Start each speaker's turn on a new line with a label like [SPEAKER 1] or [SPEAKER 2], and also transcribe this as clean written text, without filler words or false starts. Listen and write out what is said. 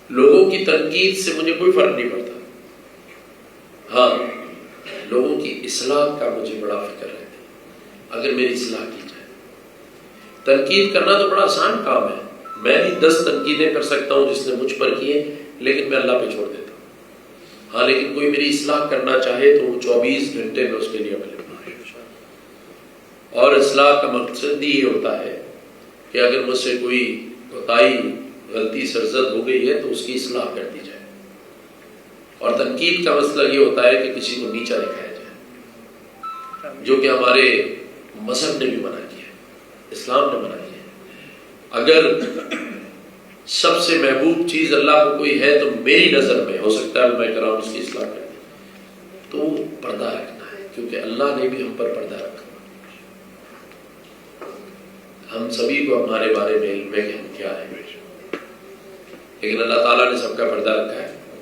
[SPEAKER 1] لوگوں کی تنقید سے مجھے کوئی فرق نہیں پڑتا، ہاں لوگوں کی اصلاح کا مجھے بڑا فکر رہتا ہے، اگر میری اصلاح کی جائے۔ تنقید کرنا تو بڑا آسان کام ہے، میں بھی 10 تنقیدیں کر سکتا ہوں جس نے مجھ پر کیے، لیکن میں اللہ پہ چھوڑ دیتا ہوں۔ ہاں لیکن کوئی میری اصلاح کرنا چاہے تو وہ 24 گھنٹے میں اس کے لیے اویلیبل ہوں۔ اور اصلاح کا مقصد ہی یہ ہوتا ہے کہ اگر مجھ سے کوئی کوتاہی، غلطی، سرزد ہو گئی ہے تو اس کی اصلاح کر دی جائے۔ اور تنقید کا مسئلہ یہ ہوتا ہے کہ کسی کو نیچا دکھایا جائے، جو کہ ہمارے مذہب نے بھی منع کیا ہے، اسلام نے منع کیا ہے۔ اگر سب سے محبوب چیز اللہ کو کوئی ہے تو میری نظر میں، ہو سکتا ہے میں کرام اس کی اصلاح کر دوں، تو پردہ رکھنا ہے، کیونکہ اللہ نے بھی ہم پر پردہ رکھا۔ ہم سبھی کو ہمارے بارے میں علم ہے کہ ہم کیا ہیں، لیکن اللہ تعالیٰ نے سب کا پردہ رکھا ہے۔